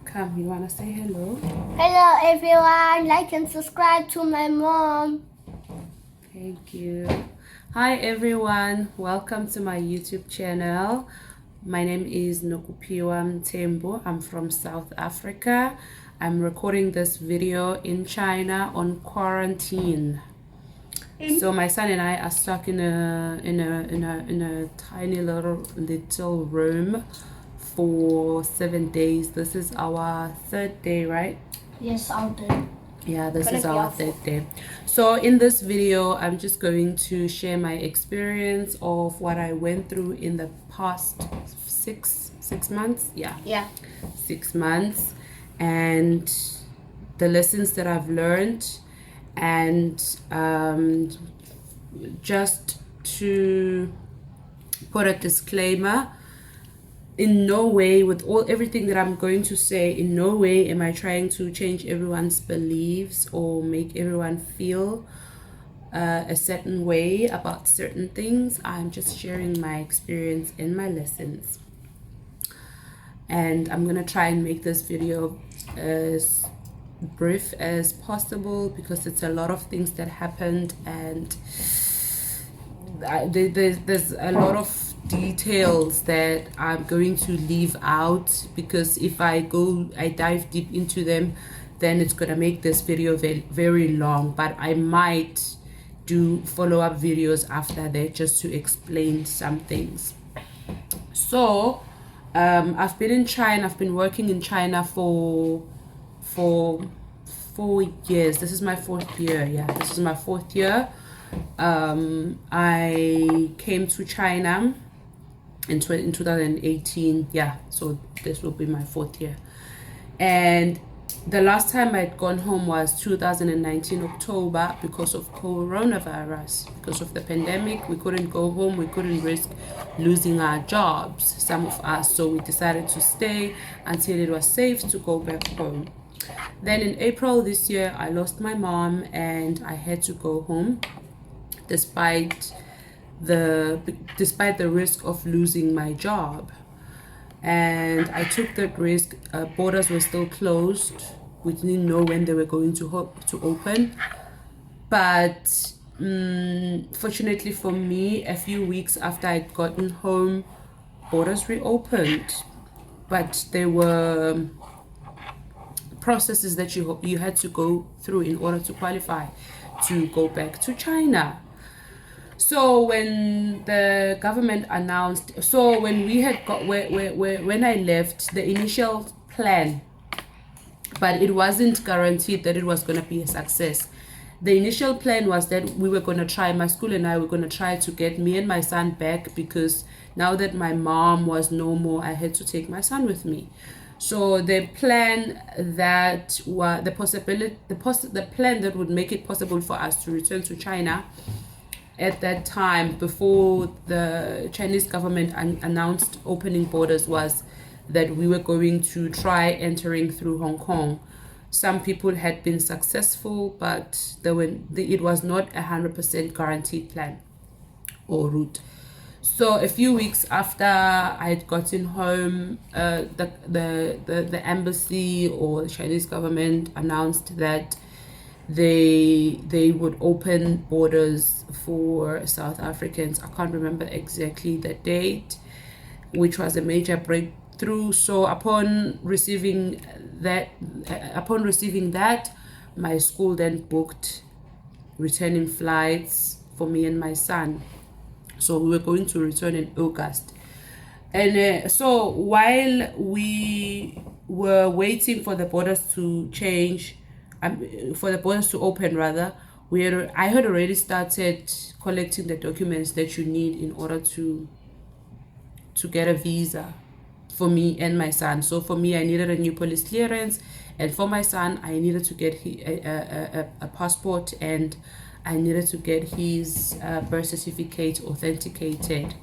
Come, you wanna say hello? Hello everyone, like and subscribe to my mom. Thank you. Hi everyone, welcome to my YouTube channel. My name is Nokupiwa Mtembo. I'm from South Africa. I'm recording this video in China on quarantine. So my son and I are stuck in a tiny little room for 7 days. This is our third day, right? Yes, I'll do. Yeah, this is our third day. So in this video, I'm just going to share my experience of what I went through in the past six months. Yeah. 6 months, and the lessons that I've learned, and just to put a disclaimer, in no way, with everything that I'm going to say, in no way am I trying to change everyone's beliefs or make everyone feel a certain way about certain things. I'm just sharing my experience and my lessons, and I'm gonna try and make this video as brief as possible because it's a lot of things that happened, and there's a lot of details that I'm going to leave out, because if I dive deep into them, then it's gonna make this video very, very long. But I might do follow-up videos after that just to explain some things. So I've been in China. I've been working in China for 4 years. This is my 4th year. This is my 4th year. I came to China in 2018. So this will be my 4th year, and the last time I'd gone home was 2019 October because of coronavirus. Because of the pandemic, we couldn't go home. We couldn't risk losing our jobs, some of us, so we decided to stay until it was safe to go back home. Then in April this year, I lost my mom and I had to go home despite the risk of losing my job. And I took that risk. Borders were still closed. We didn't know when they were going to open. But fortunately for me, a few weeks after I'd gotten home, borders reopened. But there were processes that you had to go through in order to qualify to go back to China. So when the government announced, when we had got when I left, the initial plan, but it wasn't guaranteed that it was going to be a success. The initial plan was that we were going to try, my school and I were going to try to get me and my son back, because now that my mom was no more, I had to take my son with me. So the plan that was the plan that would make it possible for us to return to China at that time, before the Chinese government announced opening borders, was that we were going to try entering through Hong Kong. Some people had been successful, but it was not 100% guaranteed plan or route. So a few weeks after I had gotten home, the embassy or the Chinese government announced that they would open borders for South Africans. I can't remember exactly the date, which was a major breakthrough. So upon receiving that, my school then booked returning flights for me and my son. So we were going to return in August. And so while we were waiting for the borders to change, for the borders to open rather, I had already started collecting the documents that you need in order to get a visa for me and my son. So for me, I needed a new police clearance, and for my son, I needed to get a passport, and I needed to get his birth certificate authenticated.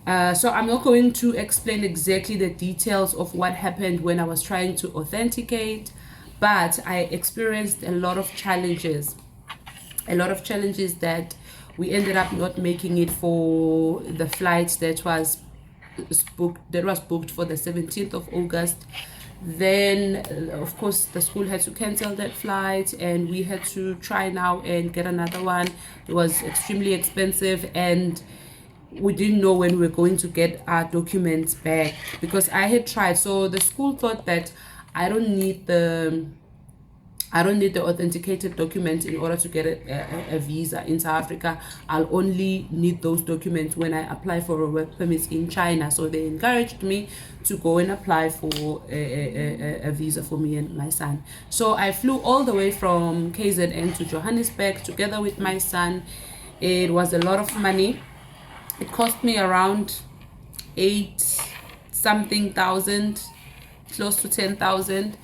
So I'm not going to explain exactly the details of what happened when I was trying to authenticate, but I experienced a lot of challenges that we ended up not making it for the flight that was booked for the 17th of August. Then of course the school had to cancel that flight, and we had to try now and get another one. It was extremely expensive, and we didn't know when we were going to get our documents back, because I had tried. So the school thought that I don't need the authenticated documents in order to get a visa in South Africa. I'll only need those documents when I apply for a work permit in China. So they encouraged me to go and apply for a visa for me and my son. So I flew all the way from KZN to Johannesburg together with my son. It was a lot of money. It cost me around 8-something thousand, close to 10,000,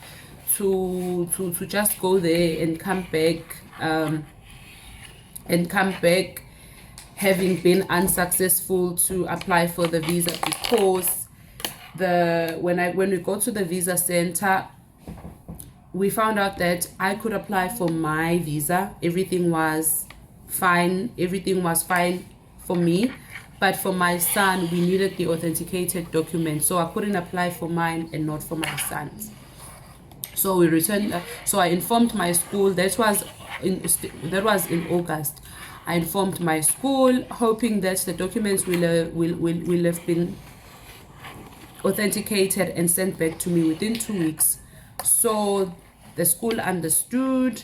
to just go there and come back, having been unsuccessful to apply for the visa, because when we go to the visa center, we found out that I could apply for my visa. Everything was fine for me, but for my son we needed the authenticated document, so I couldn't apply for mine and not for my son's. So we returned. So I informed my school. That was in August. I informed my school, hoping that the documents will have been authenticated and sent back to me within 2 weeks. So the school understood,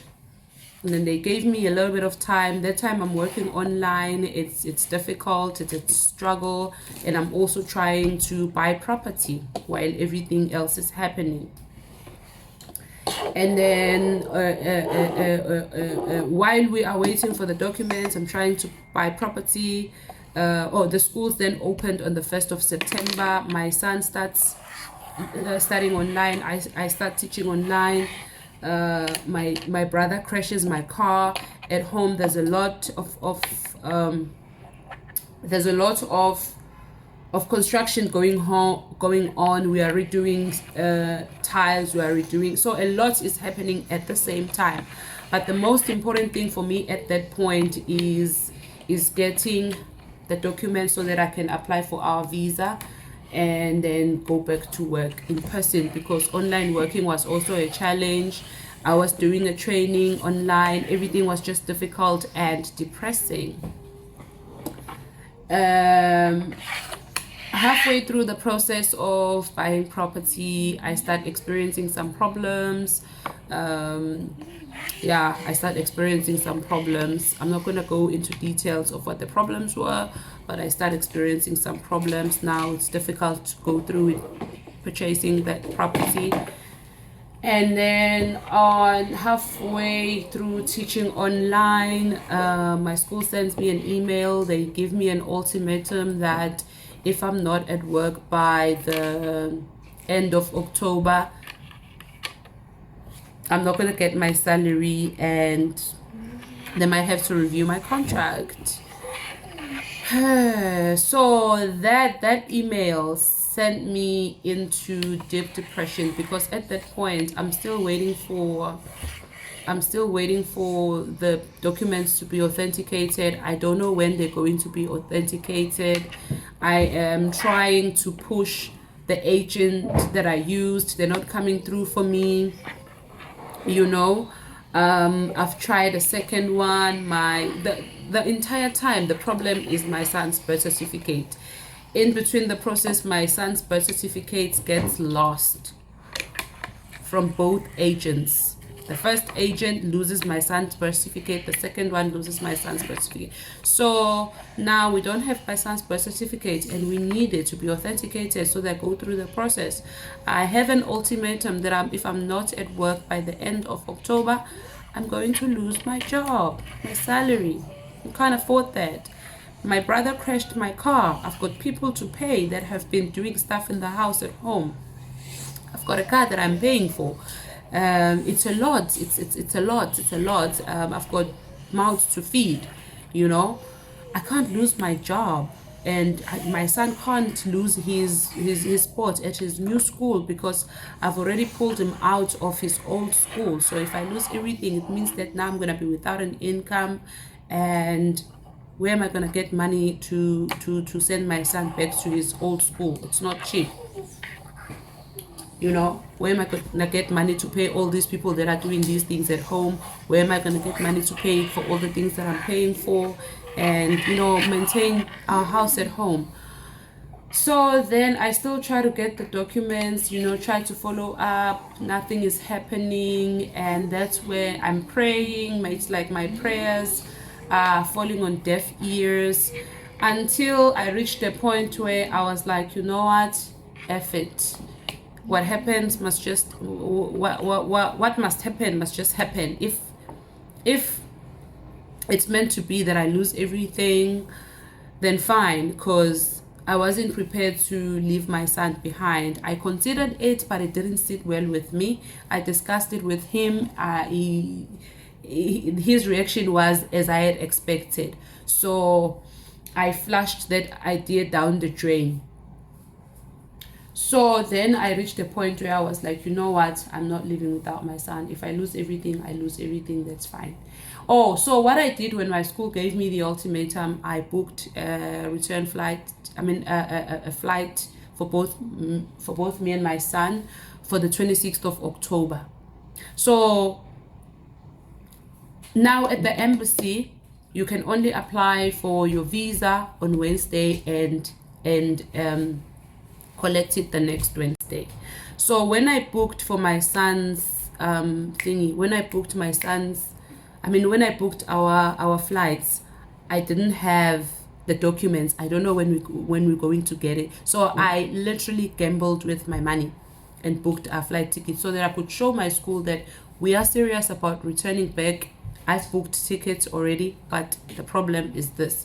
and then they gave me a little bit of time. That time I'm working online. It's difficult. It's a struggle, and I'm also trying to buy property while everything else is happening. And then while we are waiting for the documents, I'm trying to buy property. The schools then opened on the 1st of September. My son starts studying online. I start teaching online. My brother crashes my car at home. There's a lot of construction going on. We are redoing tiles, we are redoing, so a lot is happening at the same time. But the most important thing for me at that point is getting the documents so that I can apply for our visa and then go back to work in person, because online working was also a challenge. I was doing a training online. Everything was just difficult and depressing. Halfway through the process of buying property, I start experiencing some problems. I start experiencing some problems. I'm not going to go into details of what the problems were, but I start experiencing some problems. Now it's difficult to go through with purchasing that property. And then on halfway through teaching online, my school sends me an email. They give me an ultimatum that if I'm not at work by the end of October, I'm not going to get my salary, and they might have to review my contract. So that email sent me into deep depression, because at that point I'm still waiting for the documents to be authenticated. I don't know when they're going to be authenticated. I am trying to push the agent that I used. They're not coming through for me. I've tried a second one. The entire time the problem is my son's birth certificate. In between the process, my son's birth certificate gets lost from both agents. The first agent loses my son's birth certificate. The second one loses my son's birth certificate. So now we don't have my son's birth certificate, and we need it to be authenticated so that I go through the process. I have an ultimatum that if I'm not at work by the end of October, I'm going to lose my job, my salary. I can't afford that. My brother crashed my car. I've got people to pay that have been doing stuff in the house at home. I've got a car that I'm paying for. It's a lot. It's a lot. I've got mouths to feed. I can't lose my job, and my son can't lose his spot at his new school, because I've already pulled him out of his old school. So if I lose everything, it means that now I'm gonna be without an income, and where am I gonna get money to send my son back to his old school? It's not cheap. You know, where am I gonna get money to pay all these people that are doing these things at home? Where am I gonna get money to pay for all the things that I'm paying for, and you know, maintain our house at home? So then I still try to get the documents, you know, try to follow up. Nothing is happening, and that's where I'm praying. It's like my prayers are falling on deaf ears, until I reached a point where I was like, you know what, F it. What happens must just what must happen must just happen. If it's meant to be that I lose everything, then fine, because I wasn't prepared to leave my son behind. I considered it, but it didn't sit well with me. I discussed it with him. His reaction was as I had expected. So I flushed that idea down the drain. So then I reached a point where I was like, you know what, I'm not living without my son. If I lose everything, I lose everything. That's fine. Oh, so what I did when my school gave me the ultimatum, I booked a return flight. A flight for both me and my son for the 26th of October. So now at the embassy, you can only apply for your visa on Wednesday and collect it the next Wednesday. So when I booked for my son's when I booked our flights, I didn't have the documents. I don't know when we're going to get it. So I literally gambled with my money and booked a flight ticket so that I could show my school that we are serious about returning back. I've booked tickets already, but the problem is this.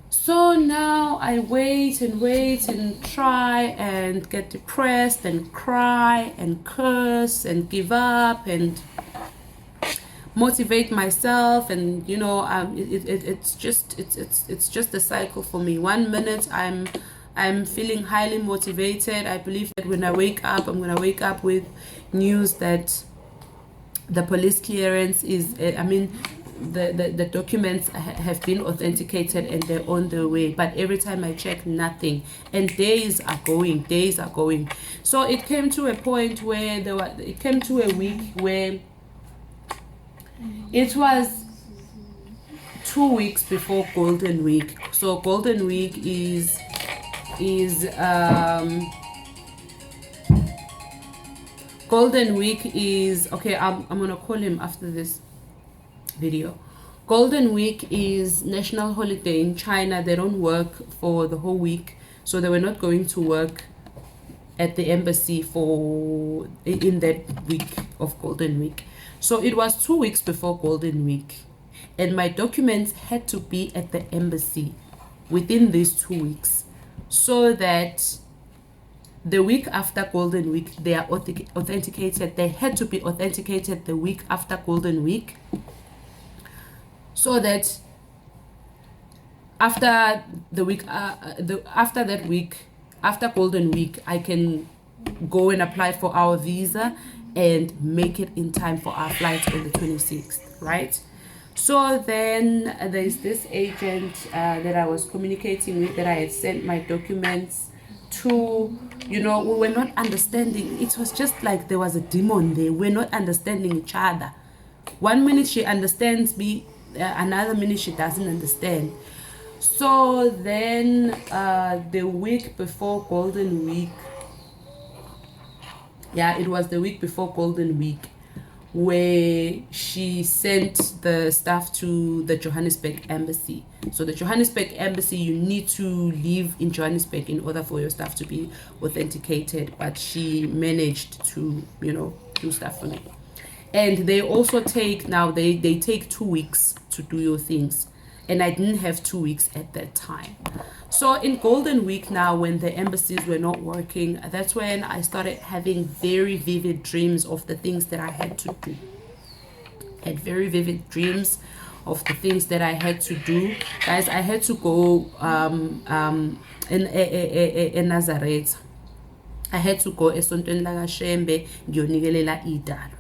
So now I wait and try and get depressed and cry and curse and give up and motivate myself, and you know, it's just a cycle for me. 1 minute I'm feeling highly motivated. I believe that when I wake up, I'm gonna wake up with news that the police clearance is the documents have been authenticated and they're on their way. But every time I check, nothing, and days are going. So it came to a point where it came to a week where it was 2 weeks before Golden Week. So Golden Week is okay, I'm gonna call him after this video. Golden Week is national holiday in China. They don't work for the whole week, so they were not going to work at the embassy in that week of Golden Week. So it was 2 weeks before Golden Week, and my documents had to be at the embassy within these 2 weeks, so that the week after Golden Week they are authenticated. They had to be authenticated the week after Golden Week, so that after Golden Week, I can go and apply for our visa and make it in time for our flight on the 26th, right? So then there's this agent that I was communicating with, that I had sent my documents to. You know, we were not understanding. It was just like there was a demon there. We're not understanding each other. 1 minute she understands me, another minute she doesn't understand. So then the week before Golden Week, it was the week before Golden Week, where she sent the stuff to the Johannesburg embassy. So the Johannesburg embassy, you need to live in Johannesburg in order for your stuff to be authenticated, but she managed to, you know, do stuff for me. And they also take, now they take 2 weeks to do your things, and I didn't have 2 weeks at that time. So in Golden Week now, when the embassies were not working, that's when I started having very vivid dreams of the things that I had to do. Had very vivid dreams of the things that I had to do. Guys, I had to go in Nazareth. I had to go esontweni lakashembe ngiyonikelela idalo.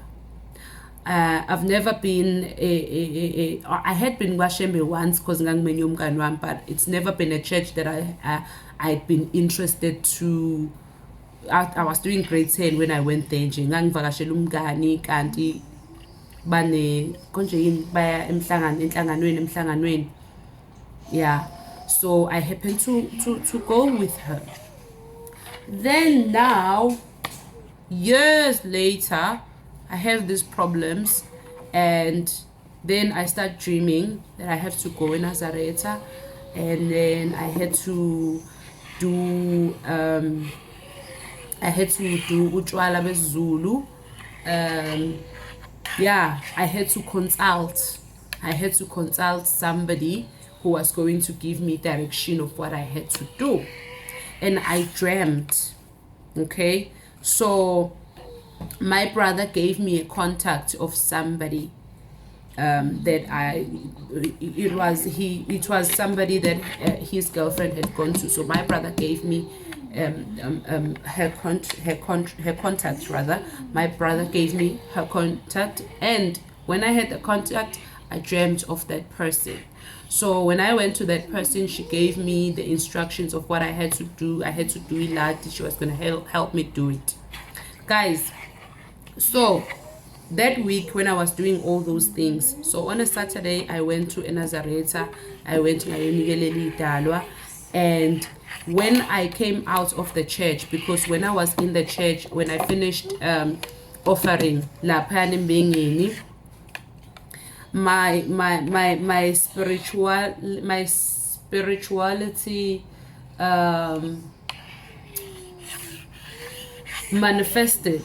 I've never been I had been Washembe once because but it's never been a church that I'd been interested to. I was doing grade 10 when I went there nje ngangivakashela umngani kanti bane konje yini baya emhlanganweni. Yeah, so I happened to go with her. Then now, years later, I have these problems, and then I start dreaming that I have to go in Nazareta, and then I had to do utshwala bezulu. Yeah, I had to consult somebody who was going to give me direction of what I had to do. And I dreamt, okay? So my brother gave me a contact of somebody that it was somebody that his girlfriend had gone to. So my brother gave me her contact rather. My brother gave me her contact, and when I had the contact, I dreamt of that person. So when I went to that person, she gave me the instructions of what I had to do. I had to do ilati. She was going to help me do it. Guys, so that week when I was doing all those things, so on a Saturday, I went to Nazareta. I went to Dalwa, and when I came out of the church, because when I was in the church, when I finished offering lapha embengeni, my spirituality manifested.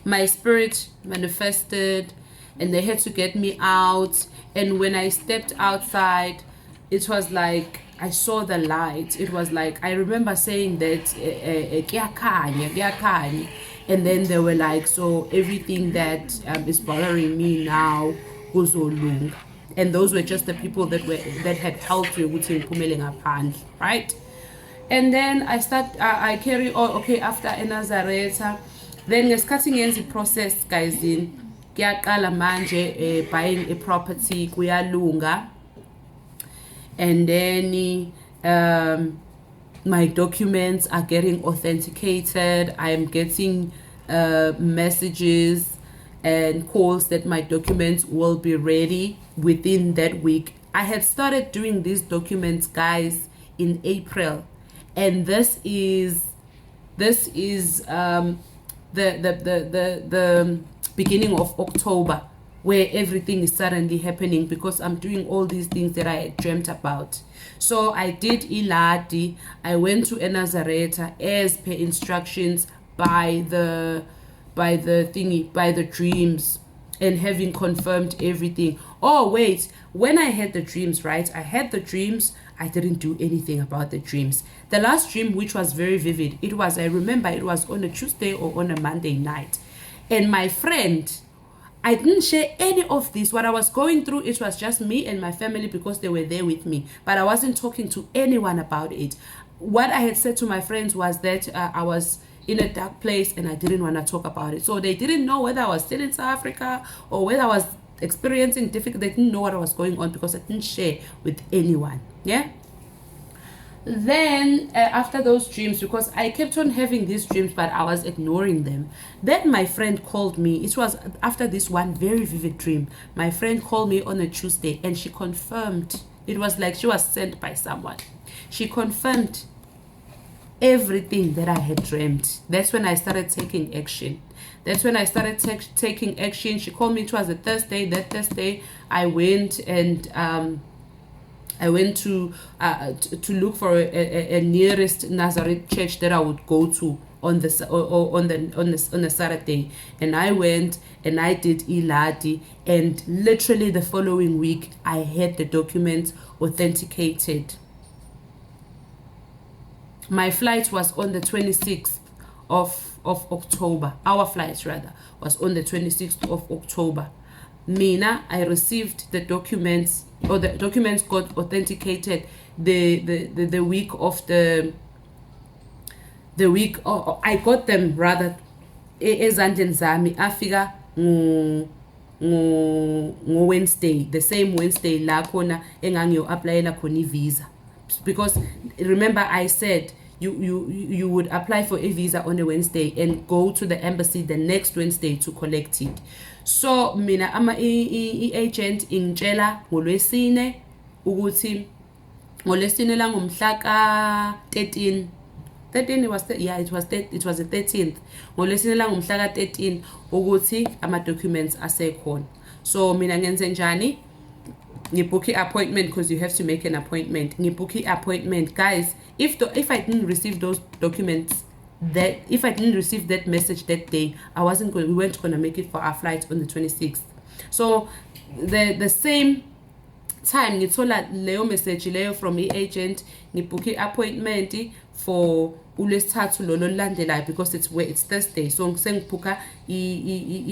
My spirit manifested, and they had to get me out. And when I stepped outside, it was like I saw the light. It was like I remember saying that and then they were like, so everything that is bothering me now kuzolunga. And those were just the people that had helped me with right? And then I carry on. Okay, after Nazareta, then ngesikhathi ngenza process guys in kuyaqala manje buying a property kuyalunga, and then my documents are getting authenticated. I am getting messages and calls that my documents will be ready within that week. I had started doing these documents, guys, in April, and this is the beginning of October, where everything is suddenly happening because I'm doing all these things that I had dreamt about. So I did iladi. I went to Nazareta as per instructions by the dreams, and having confirmed everything. Oh wait, when I had the dreams, right? I had the dreams. I didn't do anything about the dreams. The last dream, which was very vivid, I remember it was on a Tuesday or on a Monday night. And my friend, I didn't share any of this. What I was going through, it was just me and my family because they were there with me. But I wasn't talking to anyone about it. What I had said to my friends was that I was in a dark place and I didn't want to talk about it. So they didn't know whether I was still in South Africa or whether I was experiencing difficulty. They didn't know what was going on because I didn't share with anyone. Yeah. Then after those dreams, because I kept on having these dreams but I was ignoring them, then my friend called me. It was after this one very vivid dream. My friend called me on a Tuesday and she confirmed. It was like she was sent by someone. She confirmed everything that I had dreamt. That's when I started taking action. Taking action. She called me. It was a Thursday. That Thursday I went and to look for a nearest Nazareth church that I would go to on the Saturday, and I went and I did iladi, and literally the following week I had the documents authenticated. My flight was on the 26th of October. Our flight rather was on the 26th of October. I received the documents, or the documents got authenticated the week of the week, or I got them rather ezandleni zami afika Wednesday, the same Wednesday la khona engangiyo-applyela khona i-visa. Because remember I said you would apply for a visa on a Wednesday and go to the embassy the next Wednesday to collect it. So mina i-agent ingitshela ngolwesine ukuthi ngolwesine la ngomhla ka 13 it was the 13th. Ngolwesine la ngomhla ka 13 ukuthi ama documents asekhona. So mina ngenze njani? Ngibook appointment because you have to make an appointment. Ngibook appointment, guys. If I didn't receive those documents, if I didn't receive that message that day, we weren't gonna make it for our flight on the 26th. So the same time ngithola leyo message leyo from i-agent, ngibook appointment for uLwesithathu lolo landelayo because it's Thursday. So ngibooka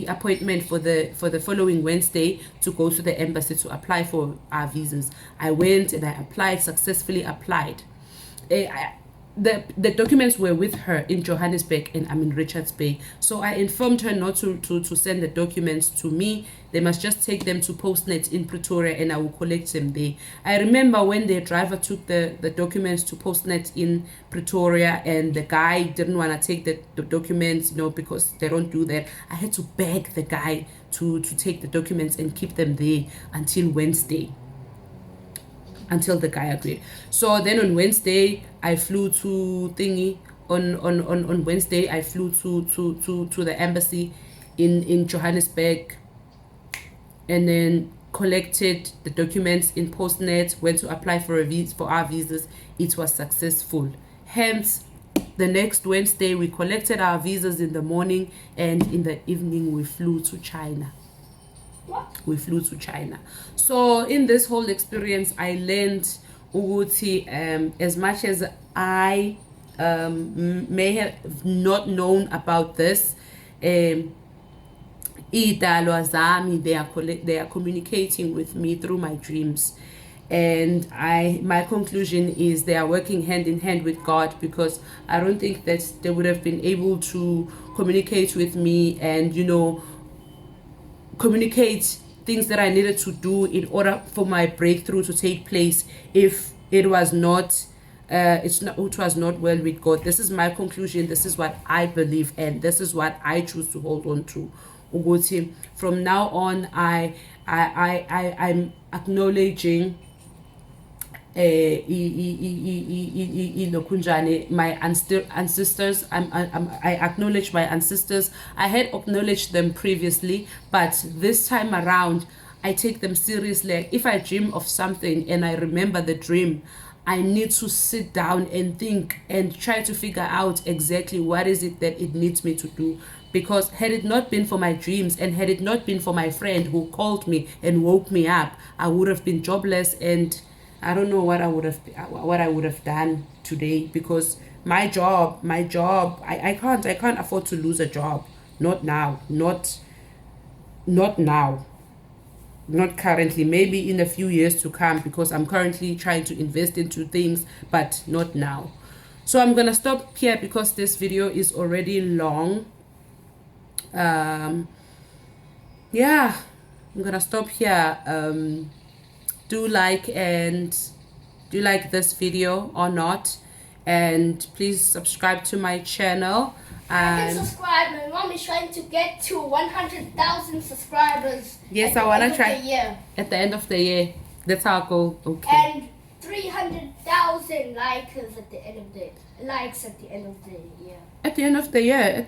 appointment for the following Wednesday to go to the embassy to apply for our visas. I went and I applied, successfully applied. The documents were with her in Johannesburg and I'm in Richards Bay. So I informed her not to send the documents to me. They must just take them to Postnet in Pretoria and I will collect them there. I remember when the driver took the documents to Postnet in Pretoria and the guy didn't want to take the documents, because they don't do that. I had to beg the guy to take the documents and keep them there until Wednesday. Until the guy agreed. So then on Wednesday I flew to thingy. On Wednesday I flew to the embassy in Johannesburg and then collected the documents in Postnet, went to apply for our visas. It was successful. Hence the next Wednesday we collected our visas in the morning and in the evening we flew to China. We flew to China. So in this whole experience I learned ukuthi as much as I may have not known about this, they are communicating with me through my dreams, and my conclusion is they are working hand in hand with God, because I don't think that they would have been able to communicate with me and communicate things that I needed to do in order for my breakthrough to take place if it was not well with God. This is my conclusion. This is what I believe, and this is what I choose to hold on to. From now on, I'm acknowledging my ancestors. I acknowledge my ancestors. I had acknowledged them previously, but this time around I take them seriously. If I dream of something and I remember the dream, I need to sit down and think and try to figure out exactly what is it that it needs me to do. Because had it not been for my dreams and had it not been for my friend who called me and woke me up, I would have been jobless, and I don't know what I would have done today. Because my job, I can't afford to lose a job. Not now, not currently. Maybe in a few years to come, because I'm currently trying to invest into things, but not now. So I'm gonna stop here because this video is already long. Yeah, I'm gonna stop here. Do like this video or not, and please subscribe to my channel. I can subscribe. My mom is trying to get to 100,000 subscribers. Yes, I wanna try at the end of the year. That's our goal. Okay. And 300,000 likes at the end of the year. At the end of the year.